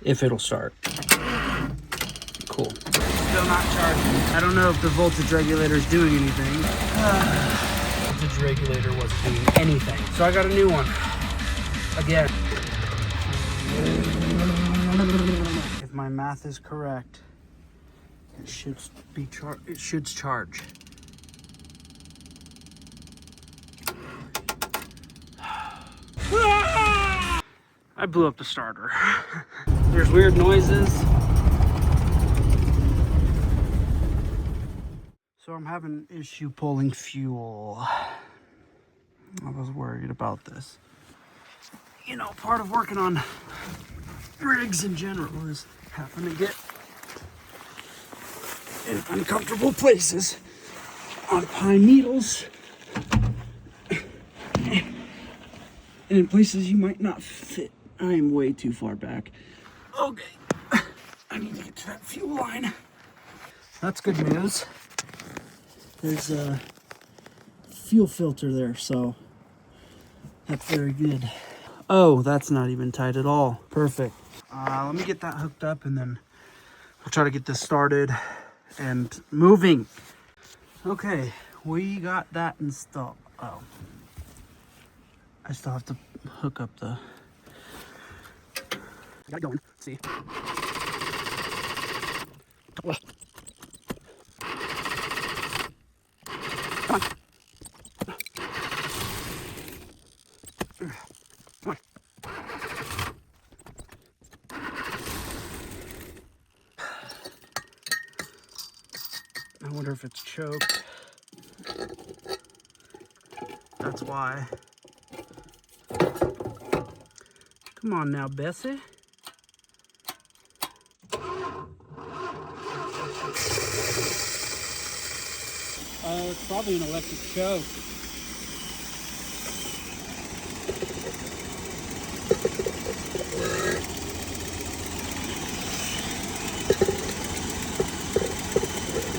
if it'll start. Cool. Still not charging. I don't know if the voltage regulator is doing anything. Voltage regulator wasn't doing anything. So I got a new one. Again. If my math is correct, it should be it should charge. I blew up the starter. There's weird noises. So I'm having an issue pulling fuel. I was worried about this. You know, part of working on rigs in general is having to get in uncomfortable places on pine needles and in places you might not fit. I am way too far back. Okay, I need to get to that fuel line. That's good news. There's a fuel filter there, so that's very good. Oh, that's not even tight at all. Perfect. Let me get that hooked up and then we'll try to get this started and moving. Okay, we got that installed. Oh, I still have to hook up the... I got it going. Let's see. Come on. Come on. I wonder if it's choked. That's why. Come on now, Bessie. It's probably an electric choke.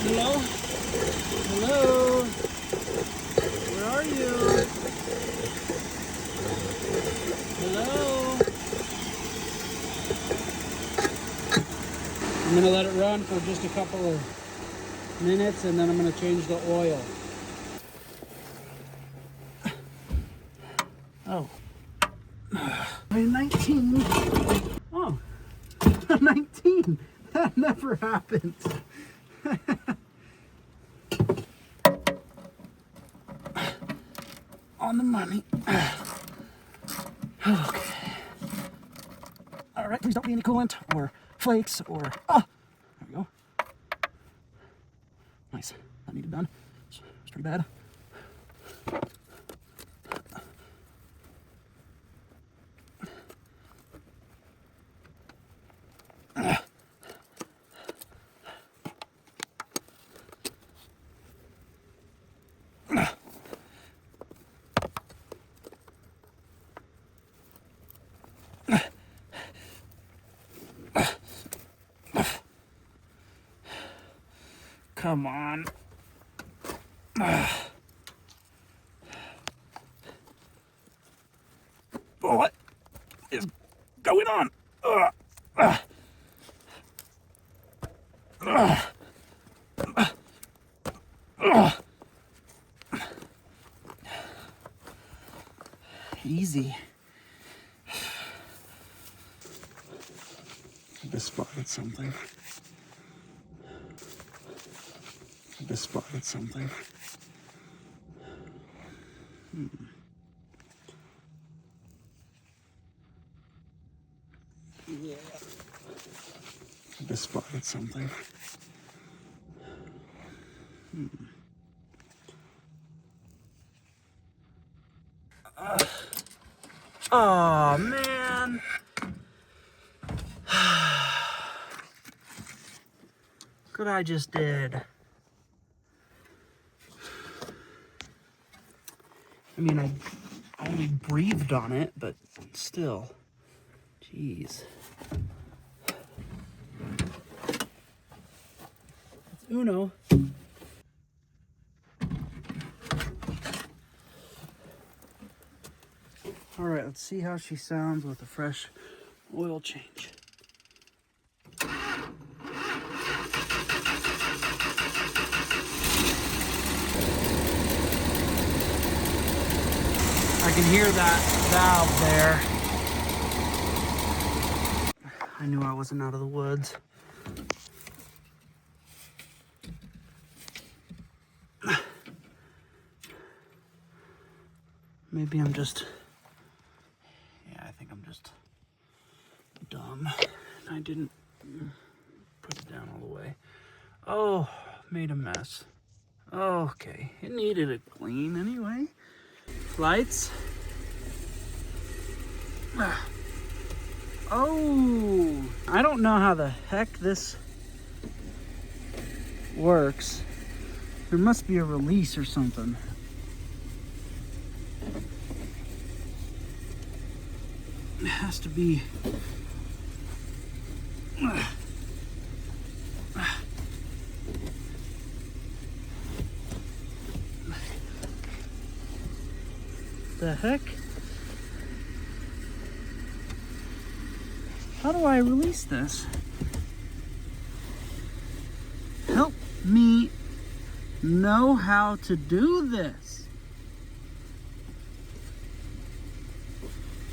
Hello? Hello? Where are you? Hello? I'm gonna let it run for just a couple of minutes and then I'm gonna change the oil. Oh. 19. Oh. 19. That never happens. On the money. Okay. All right, please don't be any coolant or flakes or... Oh, there we go. Nice. That needed done. It's pretty bad. Come on. What is going on? Easy. I just spotted something. I just spotted something. Yeah. I just spotted something. Oh man. What I just did. I mean, I only breathed on it, but still. Jeez. It's Uno. All right, let's see how she sounds with a fresh oil change. can hear that valve there. I knew I wasn't out of the woods. Maybe I'm just, yeah, I think I'm just dumb. I didn't put it down all the way. Oh, made a mess. Okay, it needed a clean anyway. Lights. Oh, I don't know how the heck this works. There must be a release or something. It has to be. The heck? How do I release this? Help me know how to do this.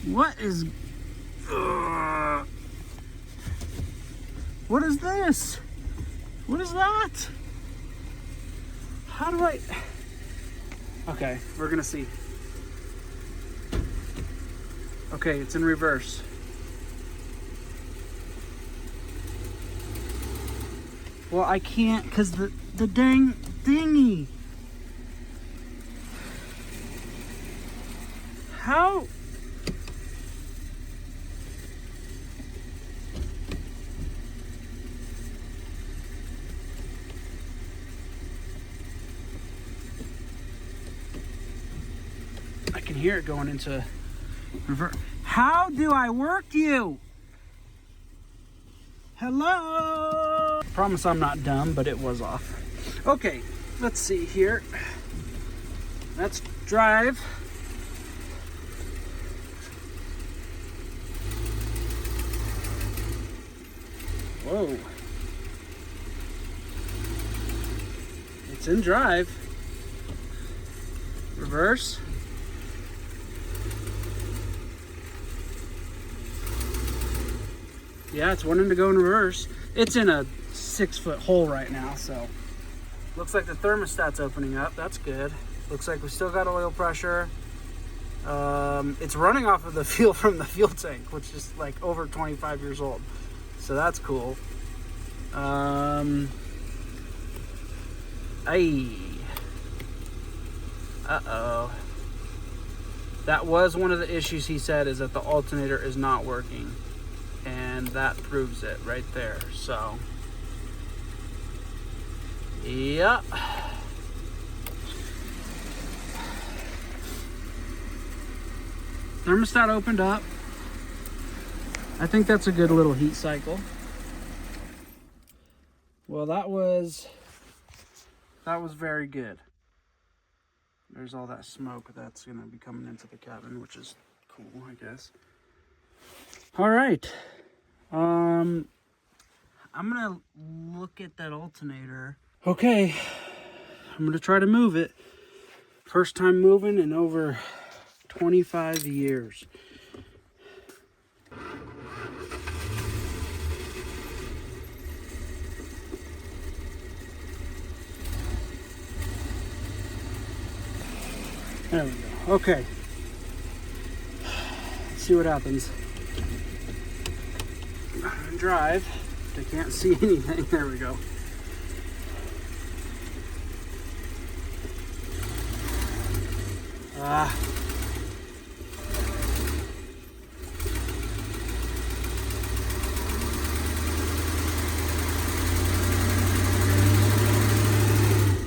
What is... what is this? What is that? How do I... Okay, we're gonna see. Okay, it's in reverse. Well, I can't because the dang thingy. How? I can hear it going into reverse. How do I work you? Hello? Promise I'm not dumb, but it was off. Okay, let's see here. Let's drive. Whoa. It's in drive. Reverse. Yeah, it's wanting to go in reverse. It's in a 6-foot hole right now, so. Looks like the thermostat's opening up. That's good. Looks like we still got oil pressure. It's running off of the fuel from the fuel tank, which is like over 25 years old. So that's cool. Uh-oh. That was one of the issues he said, is that the alternator is not working. And that proves it right there. So, yep. Thermostat opened up. I think that's a good little heat cycle. Well, that was very good. There's all that smoke that's going to be coming into the cabin, which is cool, I guess. All right. I'm gonna look at that alternator. Okay, I'm gonna try to move it. First time moving in over 25 years. There we go. Okay. Let's see what happens. Drive. I can't see anything. There we go.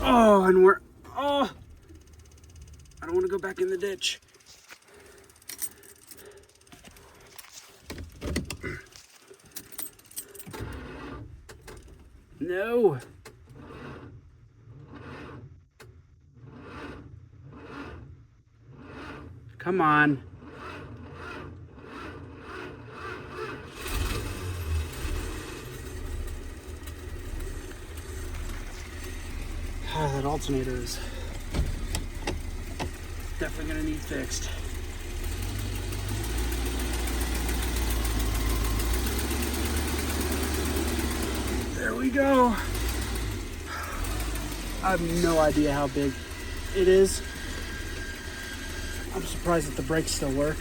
Oh, and we're... Oh! I don't want to go back in the ditch. No. Come on. That alternator is definitely gonna need fixed. There we go. I have no idea how big it is. I'm surprised that the brakes still work.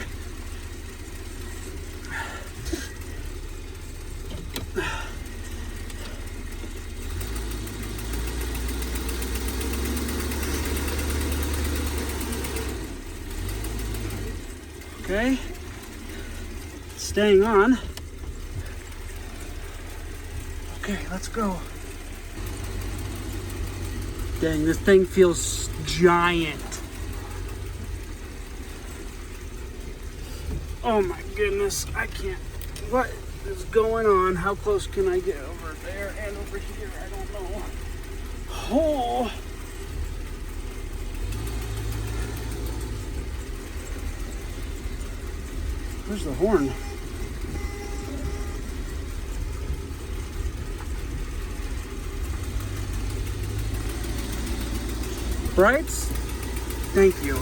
Okay, staying on. Okay, let's go. Dang, this thing feels giant. Oh my goodness, I can't. What is going on? How close can I get over there and over here? I don't know. Oh. Where's the horn? Brights? Thank you.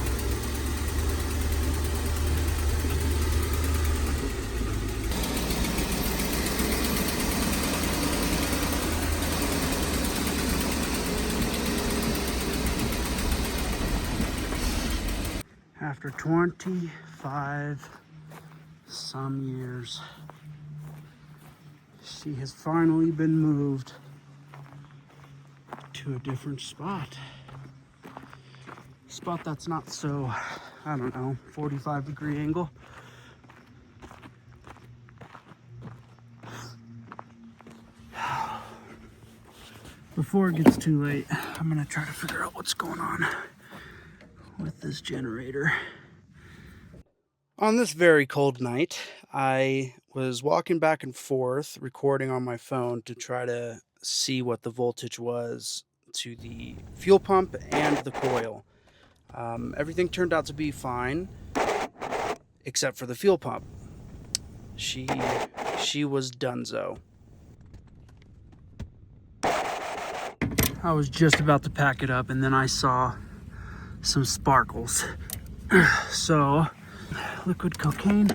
After 25 some years, she has finally been moved to a different spot. Spot that's not so, I don't know, 45-degree angle. Before it gets too late, I'm gonna try to figure out what's going on with this generator. On this very cold night, I was walking back and forth, recording on my phone to try to see what the voltage was to the fuel pump and the coil. Everything turned out to be fine, except for the fuel pump. She was donezo. I was just about to pack it up, and then I saw some sparkles. So, liquid cocaine.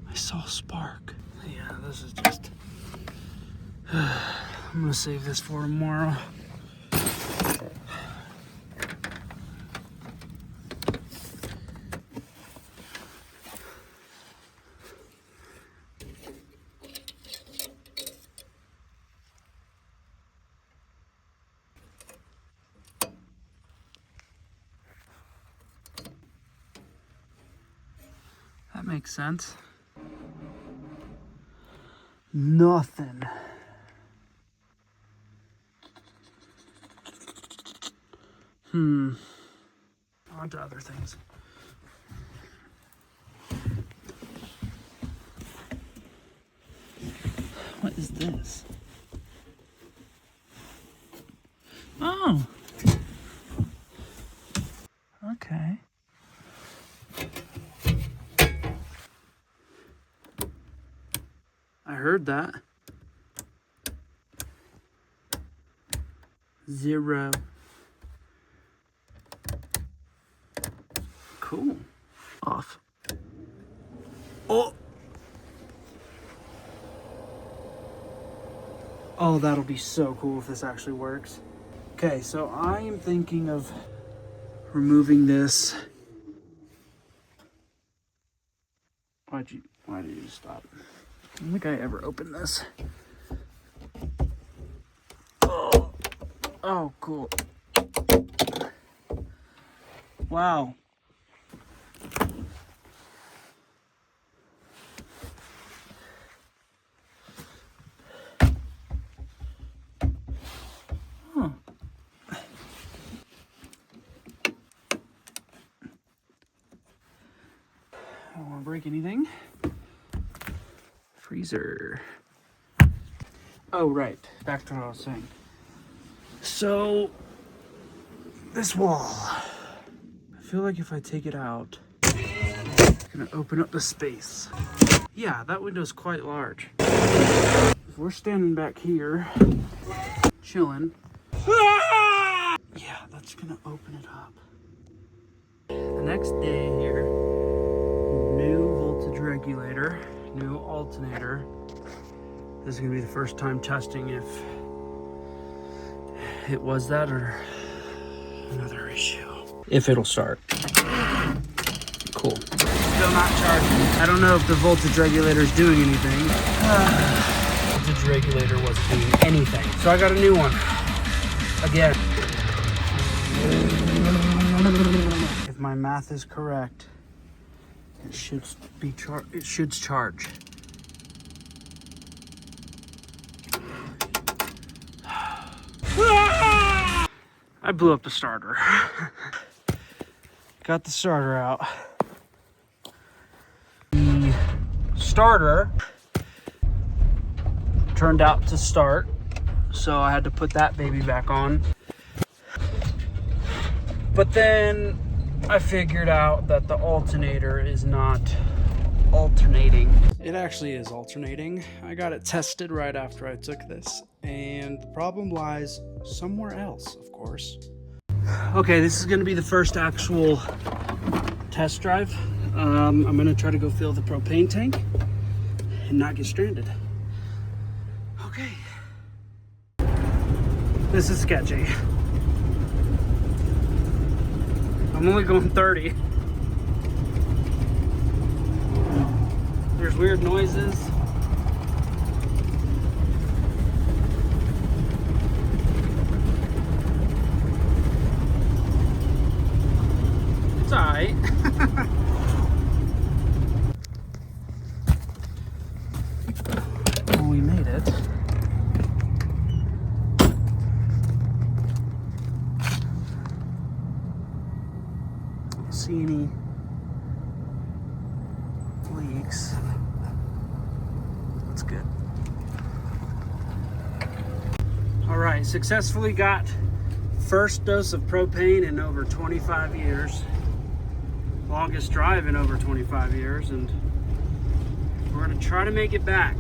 I saw a spark. Yeah, this is just... I'm gonna save this for tomorrow. That makes sense. Nothing. On to other things. What is this? Oh. Okay. I heard that. 0. Cool. Off. Oh. Oh, that'll be so cool if this actually works. Okay, so I am thinking of removing this. Why did you stop? I don't think I ever opened this. Oh, cool. Wow. Huh. I don't want to break anything. Freezer. Oh, right. Back to what I was saying. So, this wall. I feel like if I take it out, it's gonna open up the space. Yeah, that window's quite large. If we're standing back here, chilling, yeah, that's gonna open it up. The next day here, new voltage regulator, new alternator. This is gonna be the first time testing if it was that or another issue. If it'll start. Cool. Still not charging. I don't know if the voltage regulator is doing anything. Voltage regulator wasn't doing anything. So I got a new one. Again. If my math is correct, it should be it should charge. I blew up the starter. Got the starter out. The starter turned out to start, so I had to put that baby back on. But then I figured out that the alternator is not alternating. It actually is alternating. I got it tested right after I took this, and the problem lies somewhere else, of course. Okay, this is gonna be the first actual test drive. I'm gonna try to go fill the propane tank and not get stranded. Okay. This is sketchy. I'm only going 30. There's weird noises. It's alright. Well, we made it. Don't see any leaks. That's good. All right, successfully got first dose of propane in over 25 years. Longest drive in over 25 years, and we're gonna try to make it back.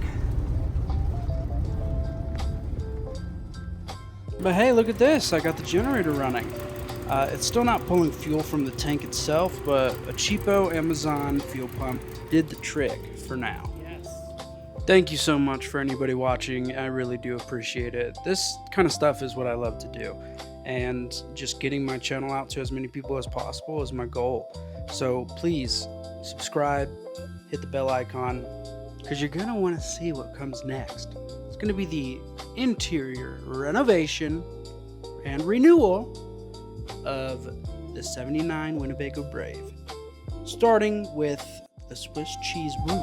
But hey, look at this, I got the generator running. It's still not pulling fuel from the tank itself, but a cheapo Amazon fuel pump did the trick for now. Yes. Thank you so much for anybody watching. I really do appreciate it. This kind of stuff is what I love to do, and just getting my channel out to as many people as possible is my goal. So please subscribe, hit the bell icon, because you're gonna want to see what comes next. It's gonna be the interior renovation and renewal of the 79 Winnebago Brave, starting with the Swiss cheese roof.